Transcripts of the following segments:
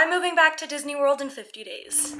I'm moving back to Disney World in 50 days.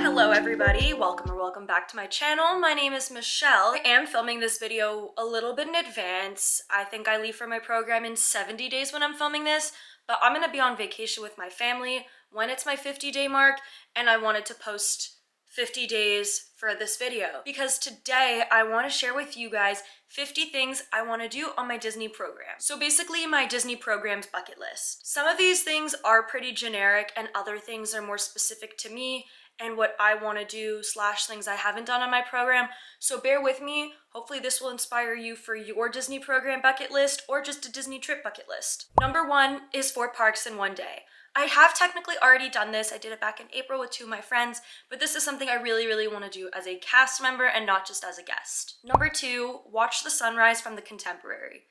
Hello everybody, welcome back to my channel. My name is Michelle. I am filming this video a little bit in advance. I think I leave for my program in 70 days when I'm filming this, but I'm gonna be on vacation with my family when it's my 50-day mark, and I wanted to post 50 days for this video because today I want to share with you guys 50 things I want to do on my Disney program. So basically my Disney program's bucket list. Some of these things are pretty generic and other things are more specific to me and what I want to do / things I haven't done on my program. So bear with me. Hopefully this will inspire you for your Disney program bucket list or just a Disney trip bucket list. Number 1 is 4 parks in one day. I have technically already done this. I did it back in April with 2 of my friends, but this is something I really want to do as a cast member and not just as a guest. Number 2, watch the sunrise from the Contemporary.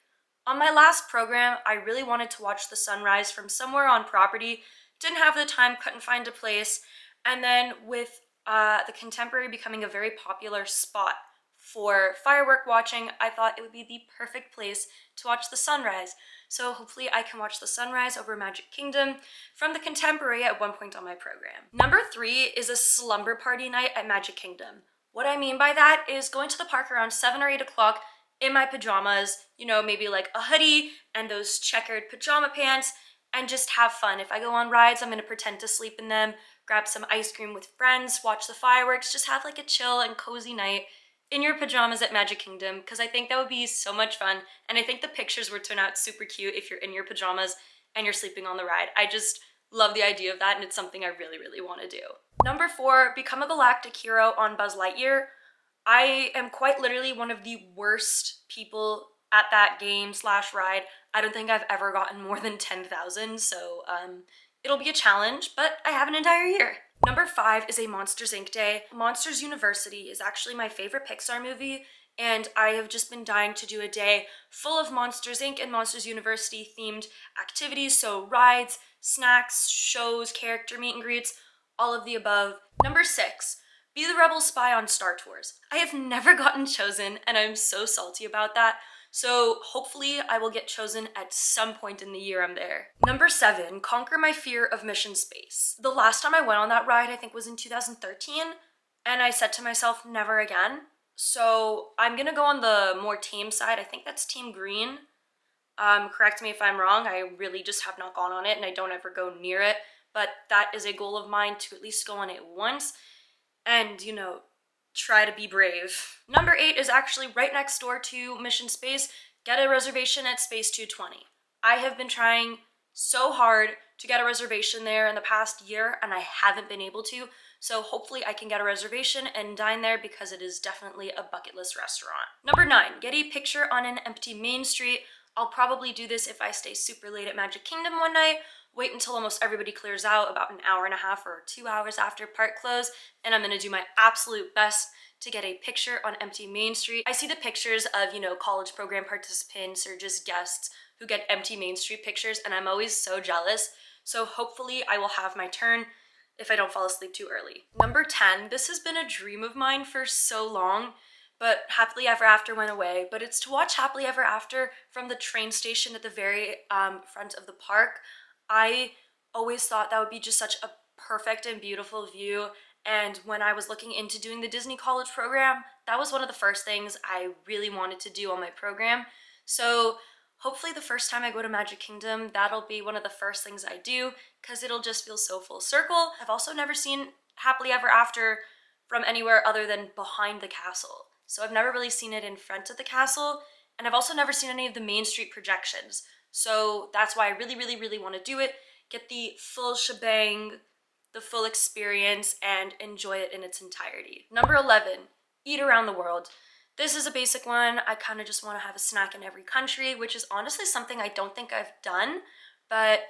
On my last program, I really wanted to watch the sunrise from somewhere on property, didn't have the time, couldn't find a place, and then with the Contemporary becoming a very popular spot for firework watching, I thought it would be the perfect place to watch the sunrise. So hopefully I can watch the sunrise over Magic Kingdom from the Contemporary at one point on my program. Number 3 is a slumber party night at Magic Kingdom. What I mean by that is going to the park around 7 or 8 o'clock in my pajamas, you know, maybe like a hoodie and those checkered pajama pants, and just have fun. If I go on rides, I'm gonna pretend to sleep in them, grab some ice cream with friends, watch the fireworks, just have like a chill and cozy night in your pajamas at Magic Kingdom, because I think that would be so much fun, and I think the pictures would turn out super cute if you're in your pajamas and you're sleeping on the ride. I just love the idea of that, and it's something I really want to do. Number 4, become a galactic hero on Buzz Lightyear. I am quite literally one of the worst people at that game / ride. I don't think I've ever gotten more than 10,000, so it'll be a challenge, but I have an entire year. Number 5 is a Monsters Inc. day. Monsters University is actually my favorite Pixar movie, and I have just been dying to do a day full of Monsters Inc. and Monsters University themed activities, so rides, snacks, shows, character meet and greets, all of the above. Number 6, be the rebel spy on Star Tours. I have never gotten chosen, and I'm so salty about that. So hopefully I will get chosen at some point in the year I'm there. Number 7, conquer my fear of Mission Space. The last time I went on that ride, I think was in 2013, and I said to myself, never again. So I'm gonna go on the more tame side. I think that's Team Green. Correct me if I'm wrong. I really just have not gone on it, and I don't ever go near it, but that is a goal of mine to at least go on it once and, you know, try to be brave. Number 8 is actually right next door to Mission Space. Get a reservation at Space 220. I have been trying so hard to get a reservation there in the past year, and I haven't been able to, so hopefully I can get a reservation and dine there because it is definitely a bucket list restaurant. Number 9, get a picture on an empty Main Street. I'll probably do this if I stay super late at Magic Kingdom one night, wait until almost everybody clears out about an hour and a half or 2 hours after park close, and I'm gonna do my absolute best to get a picture on empty Main Street. I see the pictures of, you know, college program participants or just guests who get empty Main Street pictures, and I'm always so jealous. So hopefully I will have my turn if I don't fall asleep too early. Number 10, this has been a dream of mine for so long, but Happily Ever After went away, but it's to watch Happily Ever After from the train station at the very front of the park. I always thought that would be just such a perfect and beautiful view, and when I was looking into doing the Disney College program, that was one of the first things I really wanted to do on my program. So hopefully the first time I go to Magic Kingdom, that'll be one of the first things I do, because it'll just feel so full circle. I've also never seen Happily Ever After from anywhere other than behind the castle. So I've never really seen it in front of the castle, and I've also never seen any of the Main Street projections. So that's why I really want to do it, get the full shebang, the full experience, and enjoy it in its entirety. Number 11, eat around the world. This is a basic one. I kind of just want to have a snack in every country, which is honestly something I don't think I've done, but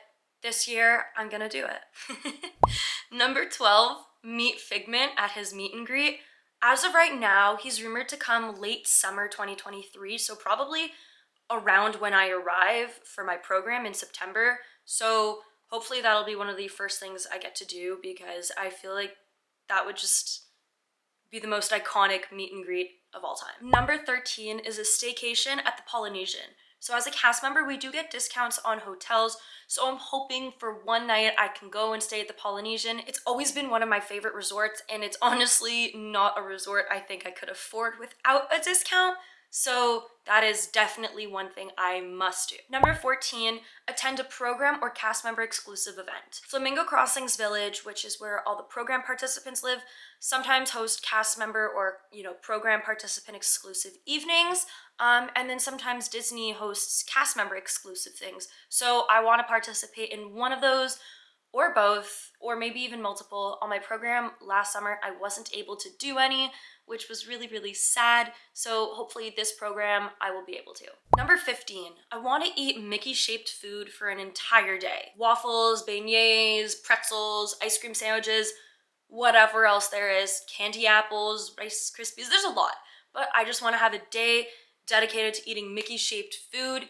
this year I'm gonna do it. Number 12, meet Figment at his meet and greet. As of right now, he's rumored to come late summer 2023, so probably around when I arrive for my program in September. So hopefully that'll be one of the first things I get to do, because I feel like that would just be the most iconic meet and greet of all time. Number 13 is a staycation at the Polynesian. So as a cast member, we do get discounts on hotels. So I'm hoping for one night I can go and stay at the Polynesian. It's always been one of my favorite resorts, and it's honestly not a resort I think I could afford without a discount. So that is definitely one thing I must do. Number 14, attend a program or cast member exclusive event. Flamingo Crossings Village, which is where all the program participants live, sometimes host cast member or, program participant exclusive evenings. And then sometimes Disney hosts cast member exclusive things. So I want to participate in one of those or both, or maybe even multiple. On my program last summer, I wasn't able to do any, which was really, really sad. So hopefully this program I will be able to. Number 15, I want to eat Mickey-shaped food for an entire day. Waffles, beignets, pretzels, ice cream sandwiches, whatever else there is, candy apples, Rice Krispies, there's a lot. But I just want to have a day dedicated to eating Mickey-shaped food,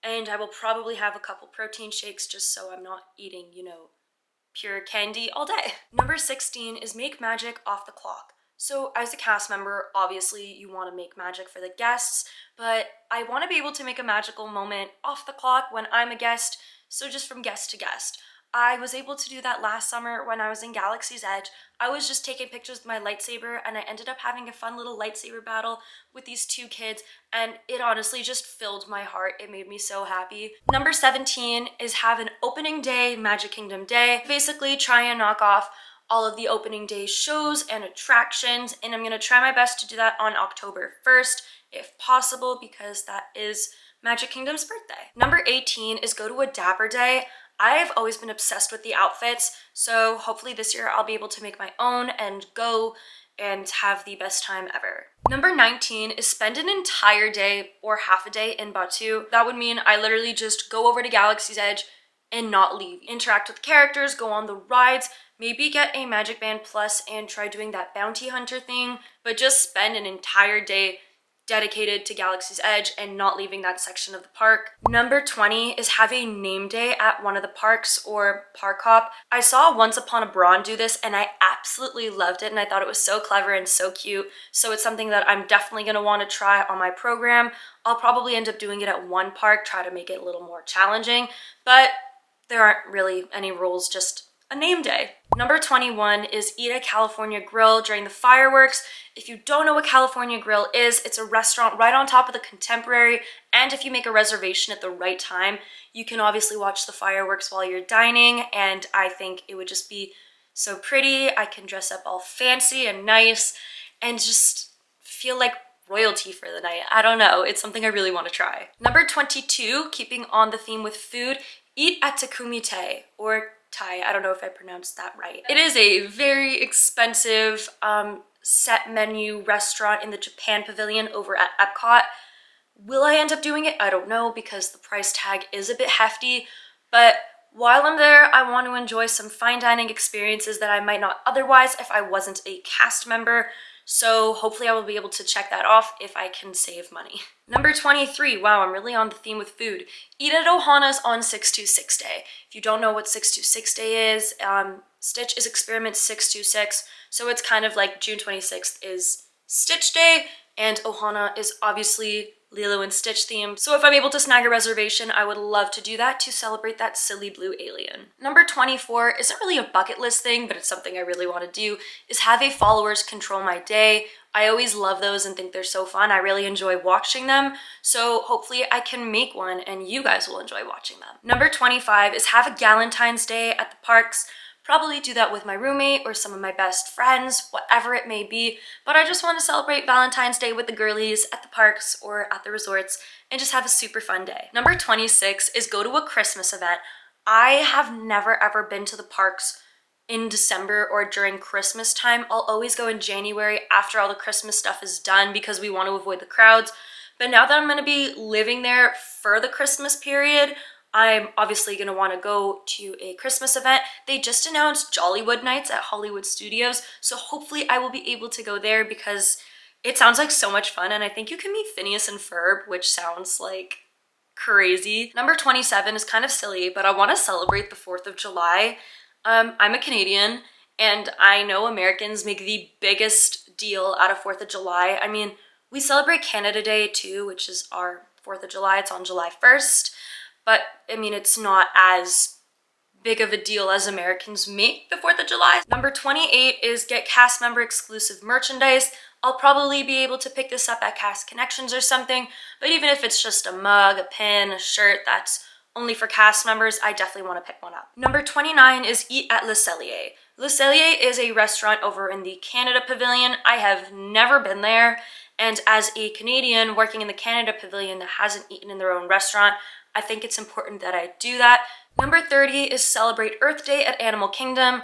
and I will probably have a couple protein shakes just so I'm not eating, pure candy all day. Number 16 is make magic off the clock. So as a cast member, obviously you want to make magic for the guests, but I want to be able to make a magical moment off the clock when I'm a guest, so just from guest to guest. I was able to do that last summer when I was in Galaxy's Edge. I was just taking pictures with my lightsaber, and I ended up having a fun little lightsaber battle with these two kids, and it honestly just filled my heart. It made me so happy. Number 17 is have an opening day Magic Kingdom day. Basically try and knock off all of the opening day shows and attractions, and I'm gonna try my best to do that on October 1st if possible, because that is Magic Kingdom's birthday. Number 18 is go to a Dapper Day. I've always been obsessed with the outfits, so hopefully this year I'll be able to make my own and go and have the best time ever. Number 19 is spend an entire day or half a day in Batu. That would mean I literally just go over to Galaxy's Edge and not leave. Interact with characters, go on the rides, maybe get a Magic Band Plus and try doing that bounty hunter thing, but just spend an entire day dedicated to Galaxy's Edge and not leaving that section of the park. Number 20 is have a name day at one of the parks or park hop. I saw Once Upon a Braun do this and I absolutely loved it, and I thought it was so clever and so cute. So it's something that I'm definitely gonna want to try on my program. I'll probably end up doing it at one park, try to make it a little more challenging, but there aren't really any rules, just a name day. Number 21 is eat a California Grill during the fireworks. If you don't know what California Grill is, it's a restaurant right on top of the Contemporary, and if you make a reservation at the right time, you can obviously watch the fireworks while you're dining, and I think it would just be so pretty. I can dress up all fancy and nice and just feel like royalty for the night. I don't know, it's something I really want to try. Number 22, keeping on the theme with food, eat at Takumi Te, or Thai. I don't know if I pronounced that right. It is a very expensive set menu restaurant in the Japan Pavilion over at Epcot. Will I end up doing it? I don't know, because the price tag is a bit hefty, but while I'm there, I want to enjoy some fine dining experiences that I might not otherwise if I wasn't a cast member. So hopefully I will be able to check that off if I can save money. Number 23, wow, I'm really on the theme with food. Eat at Ohana's on 626 Day. If you don't know what 626 Day is, Stitch is Experiment 626, so it's kind of like June 26th is Stitch Day, and Ohana is obviously Lilo and Stitch themed. So if I'm able to snag a reservation, I would love to do that to celebrate that silly blue alien. Number 24 isn't really a bucket list thing, but it's something I really want to do, is have a followers control my day. I always love those and think they're so fun. I really enjoy watching them. So hopefully I can make one and you guys will enjoy watching them. Number 25 is have a Galentine's Day at the parks. Probably do that with my roommate or some of my best friends, whatever it may be, but I just want to celebrate Valentine's Day with the girlies at the parks or at the resorts and just have a super fun day. Number 26 is go to a Christmas event. I have never ever been to the parks in December or during Christmas time. I'll always go in January after all the Christmas stuff is done because we want to avoid the crowds. But now that I'm going to be living there for the Christmas period, I'm obviously going to want to go to a Christmas event. They just announced Jollywood Nights at Hollywood Studios, so hopefully I will be able to go there because it sounds like so much fun, and I think you can meet Phineas and Ferb, which sounds like crazy. Number 27 is kind of silly, but I want to celebrate the 4th of July. I'm a Canadian, and I know Americans make the biggest deal out of 4th of July. I mean, we celebrate Canada Day too, which is our 4th of July. It's on July 1st. But, I mean, it's not as big of a deal as Americans make the 4th of July. Number 28 is get cast member exclusive merchandise. I'll probably be able to pick this up at Cast Connections or something, but even if it's just a mug, a pin, a shirt that's only for cast members, I definitely want to pick one up. Number 29 is eat at Le Cellier. Le Cellier is a restaurant over in the Canada Pavilion. I have never been there, and as a Canadian working in the Canada Pavilion that hasn't eaten in their own restaurant, I think it's important that I do that. Number 30 is celebrate Earth Day at Animal Kingdom.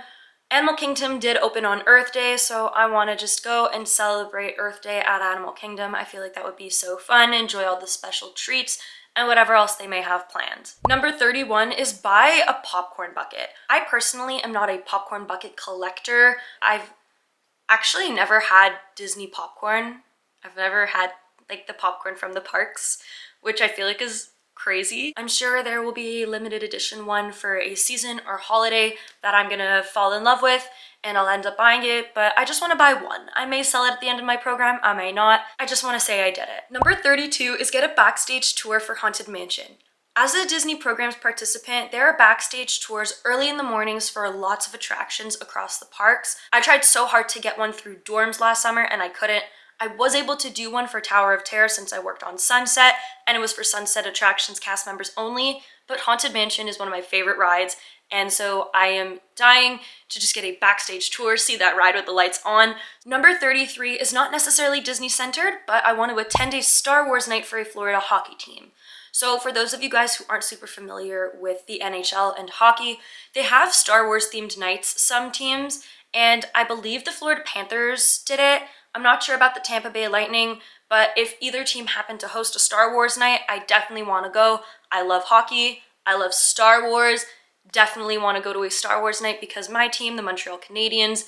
Animal Kingdom did open on Earth Day, so I want to just go and celebrate Earth Day at Animal Kingdom. I feel like that would be so fun, enjoy all the special treats and whatever else they may have planned. Number 31 is buy a popcorn bucket. I personally am not a popcorn bucket collector. I've actually never had Disney popcorn. I've never had like the popcorn from the parks, which I feel like is crazy. I'm sure there will be a limited edition one for a season or holiday that I'm gonna fall in love with and I'll end up buying it, but I just want to buy one. I may sell it at the end of my program, I may not. I just want to say I did it. Number 32 is get a backstage tour for Haunted Mansion. As a Disney Programs participant, there are backstage tours early in the mornings for lots of attractions across the parks. I tried so hard to get one through dorms last summer and I couldn't. I was able to do one for Tower of Terror since I worked on Sunset, and it was for Sunset Attractions cast members only, but Haunted Mansion is one of my favorite rides, and so I am dying to just get a backstage tour, see that ride with the lights on. Number 33 is not necessarily Disney centered, but I want to attend a Star Wars night for a Florida hockey team. So for those of you guys who aren't super familiar with the NHL and hockey, they have Star Wars themed nights, some teams, and I believe the Florida Panthers did it. I'm not sure about the Tampa Bay Lightning, but if either team happened to host a Star Wars night, I definitely want to go. I love hockey. I love Star Wars. Definitely want to go to a Star Wars night because my team, the Montreal Canadiens,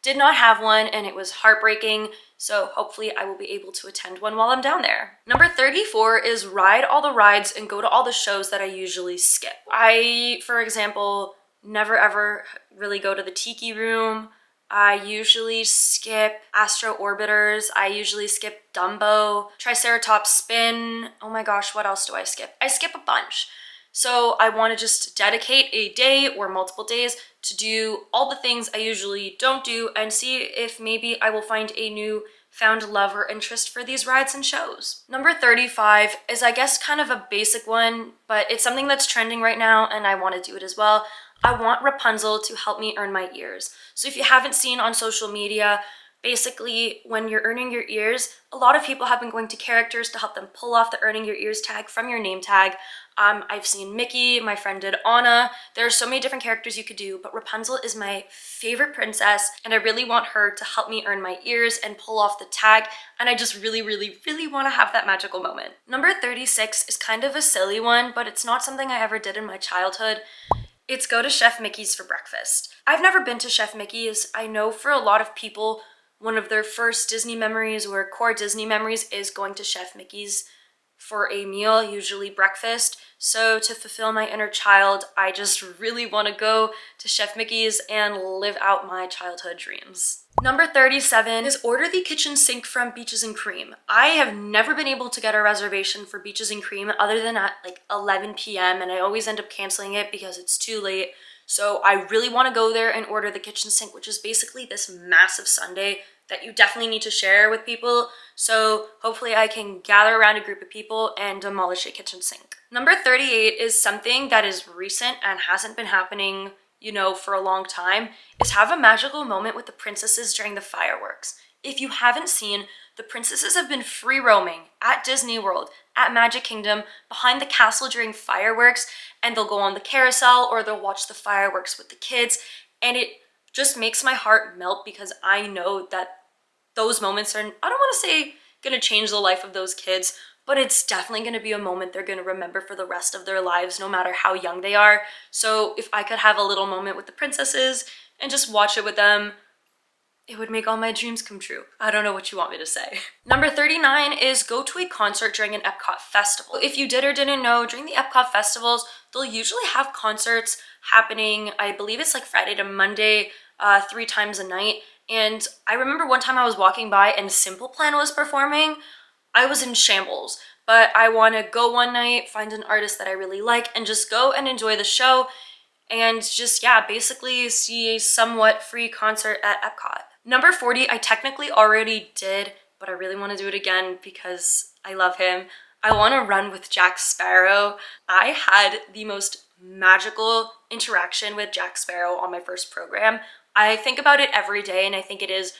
did not have one and it was heartbreaking. So hopefully I will be able to attend one while I'm down there. Number 34 is ride all the rides and go to all the shows that I usually skip. I, for example, never ever really go to the Tiki Room. I usually skip Astro Orbiters. I usually skip Dumbo, Triceratops Spin. Oh my gosh, what else do I skip? I skip a bunch. So I want to just dedicate a day or multiple days to do all the things I usually don't do and see if maybe I will find a new found love or interest for these rides and shows. Number 35 is, I guess, kind of a basic one, but it's something that's trending right now and I want to do it as well. I want Rapunzel to help me earn my ears. So if you haven't seen on social media, basically when you're earning your ears, a lot of people have been going to characters to help them pull off the earning your ears tag from your name tag. I've seen Mickey, my friend did Anna. There are so many different characters you could do, but Rapunzel is my favorite princess and I really want her to help me earn my ears and pull off the tag, and I just really, really, really want to have that magical moment. Number 36 is kind of a silly one, but it's not something I ever did in my childhood. It's go to Chef Mickey's for breakfast. I've never been to Chef Mickey's. I know for a lot of people, one of their first Disney memories or core Disney memories is going to Chef Mickey's for a meal, usually breakfast. So to fulfill my inner child, I just really want to go to Chef Mickey's and live out my childhood dreams. Number 37 is order the kitchen sink from Beaches and Cream. I have never been able to get a reservation for Beaches and Cream other than at like 11 p.m. and I always end up canceling it because it's too late. So I really want to go there and order the kitchen sink, which is basically this massive sundae that you definitely need to share with people. So hopefully I can gather around a group of people and demolish a kitchen sink. Number 38 is something that is recent and hasn't been happening, you know, for a long time, is have a magical moment with the princesses during the fireworks. If you haven't seen, the princesses have been free roaming at Disney World, at Magic Kingdom, behind the castle during fireworks, and they'll go on the carousel or they'll watch the fireworks with the kids, and it just makes my heart melt because I know that those moments are, I don't want to say gonna change the life of those kids, but it's definitely gonna be a moment they're gonna remember for the rest of their lives, no matter how young they are. So if I could have a little moment with the princesses and just watch it with them, it would make all my dreams come true. I don't know what you want me to say. Number 39 is go to a concert during an Epcot festival. If you did or didn't know, during the Epcot festivals, they'll usually have concerts happening, I believe it's like Friday to Monday, 3 times a night. And I remember one time I was walking by and Simple Plan was performing. I was in shambles. but I want to go one night, find an artist that I really like, and just go and enjoy the show and just, yeah, basically see a somewhat free concert at Epcot. Number 40, I technically already did, but I really want to do it again because I love him. I want to run with Jack Sparrow. I had the most magical interaction with Jack Sparrow on my first program. I think about it every day, and I think it is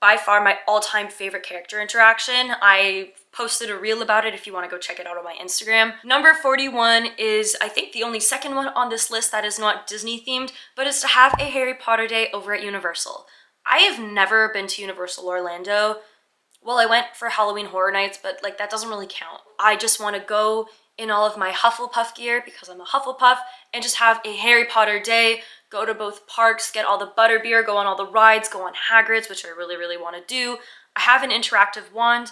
by far my all-time favorite character interaction. I posted a reel about it if you want to go check it out on my Instagram. Number 41 is, I think, the only second one on this list that is not Disney themed, but is to have a Harry Potter day over at Universal. I have never been to Universal Orlando. Well, I went for Halloween Horror Nights, but like that doesn't really count. I just want to go in all of my Hufflepuff gear because I'm a Hufflepuff and just have a Harry Potter day, go to both parks, get all the butterbeer, go on all the rides, go on Hagrid's, which I really, really want to do. I have an interactive wand.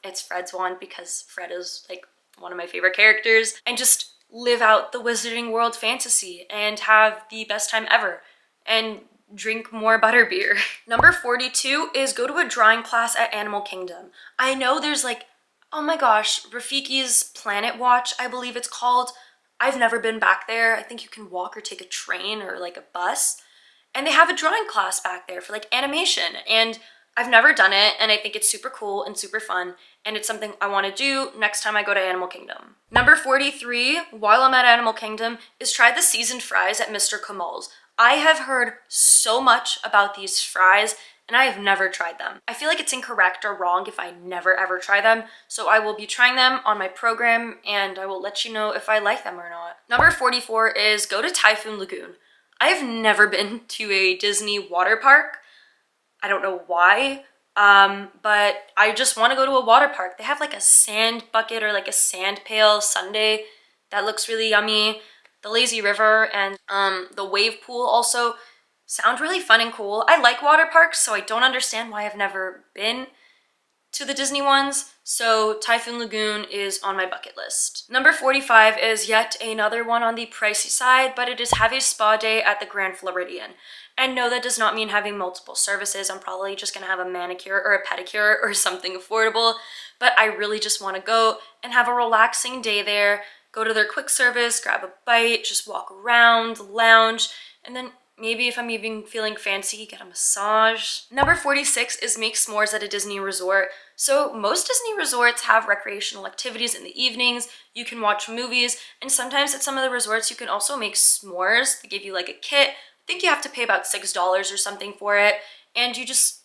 It's Fred's wand because Fred is like one of my favorite characters, and just live out the Wizarding World fantasy and have the best time ever and drink more butterbeer. Number 42 is go to a drawing class at Animal Kingdom. I know there's like, oh my gosh, Rafiki's Planet Watch, I believe it's called. I've never been back there. I think you can walk or take a train or like a bus. And they have a drawing class back there for like animation. And I've never done it, and I think it's super cool and super fun. And it's something I want to do next time I go to Animal Kingdom. Number 43, while I'm at Animal Kingdom, is try the seasoned fries at Mr. Kamal's. I have heard so much about these fries, and I have never tried them. I feel like it's incorrect or wrong if I never ever try them, so I will be trying them on my program, and I will let you know if I like them or not. Number 44 is go to Typhoon Lagoon. I have never been to a Disney water park. I don't know why, but I just want to go to a water park. They have like a sand bucket or like a sand pail sundae that looks really yummy. The lazy river and the wave pool also sound really fun and cool. I like water parks, so I don't understand why I've never been to the Disney ones, so Typhoon Lagoon is on my bucket list. Number 45 is yet another one on the pricey side, but it is have a spa day at the Grand Floridian. And no, that does not mean having multiple services. I'm probably just gonna have a manicure or a pedicure or something affordable, but I really just wanna go and have a relaxing day there, go to their quick service, grab a bite, just walk around, lounge, and then maybe if I'm even feeling fancy, get a massage. Number 46 is make s'mores at a Disney resort. So most Disney resorts have recreational activities in the evenings, you can watch movies, and sometimes at some of the resorts you can also make s'mores. They give you like a kit. I think you have to pay about $6 or something for it, and you just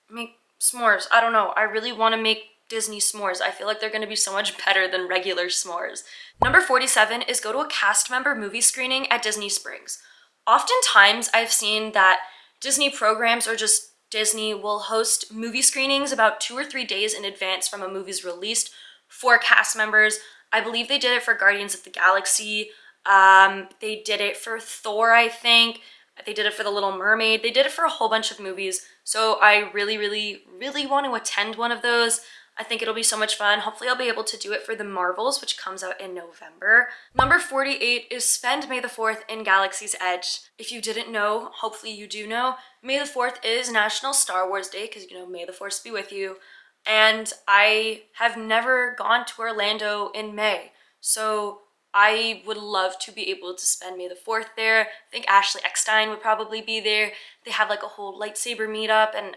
make s'mores. I don't know, I really want to make Disney s'mores. I feel like they're going to be so much better than regular s'mores. Number 47 is go to a cast member movie screening at Disney Springs. Oftentimes I've seen that Disney programs or just Disney will host movie screenings about 2 or 3 days in advance from a movie's released for cast members. I believe they did it for Guardians of the Galaxy. They did it for Thor, I think. They did it for The Little Mermaid. They did it for a whole bunch of movies. So I really, really, really want to attend one of those. I think it'll be so much fun. Hopefully I'll be able to do it for The Marvels, which comes out in November. Number 48 is spend May the 4th in Galaxy's Edge. If you didn't know, hopefully you do know, May the 4th is National Star Wars Day, because you know, may the Force be with you. And I have never gone to Orlando in May. So I would love to be able to spend May the 4th there. I think Ashley Eckstein would probably be there. They have like a whole lightsaber meetup, and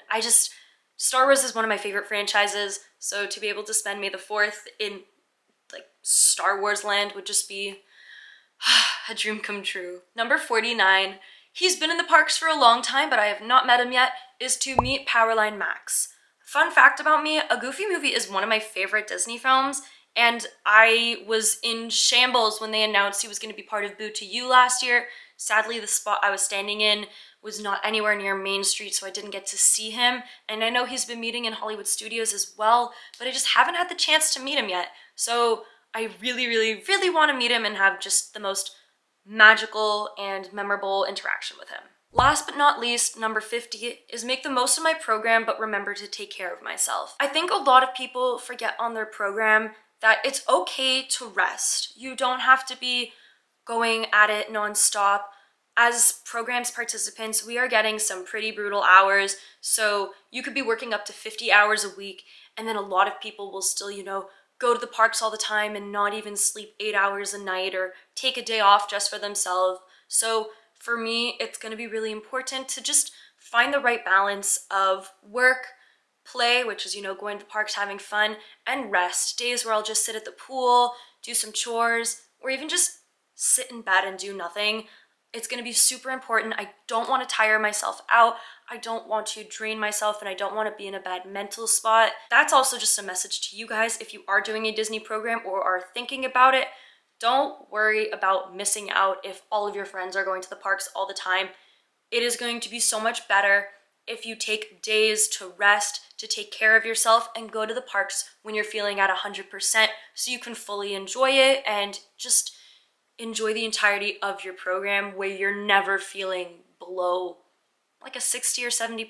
Star Wars is one of my favorite franchises, so to be able to spend May the 4th in like Star Wars land would just be a dream come true. Number 49, he's been in the parks for a long time, but I have not met him yet, is to meet Powerline Max. Fun fact about me, A Goofy Movie is one of my favorite Disney films, and I was in shambles when they announced he was going to be part of Boo to You last year. Sadly, the spot I was standing in was not anywhere near Main Street, so I didn't get to see him. And I know he's been meeting in Hollywood Studios as well, but I just haven't had the chance to meet him yet. So I really, really, really want to meet him and have just the most magical and memorable interaction with him. Last but not least, number 50 is make the most of my program, but remember to take care of myself. I think a lot of people forget on their program that it's okay to rest. You don't have to be going at it nonstop. As programs participants, we are getting some pretty brutal hours, so you could be working up to 50 hours a week, and then a lot of people will still, you know, go to the parks all the time and not even sleep 8 hours a night or take a day off just for themselves. So for me, it's going to be really important to just find the right balance of work, play, which is, going to the parks, having fun, and rest. Days where I'll just sit at the pool, do some chores, or even just sit in bed and do nothing. It's going to be super important. I don't want to tire myself out. I don't want to drain myself, and I don't want to be in a bad mental spot. That's also just a message to you guys. If you are doing a Disney program or are thinking about it, don't worry about missing out if all of your friends are going to the parks all the time. It is going to be so much better if you take days to rest, to take care of yourself, and go to the parks when you're feeling at 100% so you can fully enjoy it and just enjoy the entirety of your program where you're never feeling below like a 60 or 70%.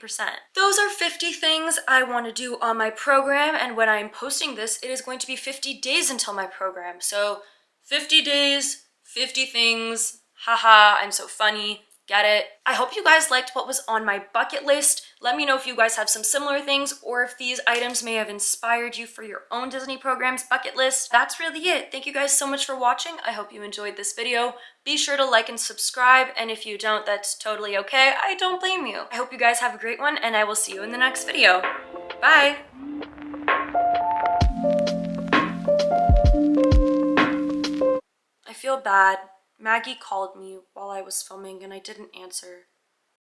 Those are 50 things I want to do on my program, and when I'm posting this, it is going to be 50 days until my program. So 50 days, 50 things, haha, I'm so funny. Get it? I hope you guys liked what was on my bucket list. Let me know if you guys have some similar things or if these items may have inspired you for your own Disney programs bucket list. That's really it. Thank you guys so much for watching. I hope you enjoyed this video. Be sure to like and subscribe, and if you don't, that's totally okay. I don't blame you. I hope you guys have a great one, and I will see you in the next video. Bye! I feel bad. Maggie called me while I was filming and I didn't answer.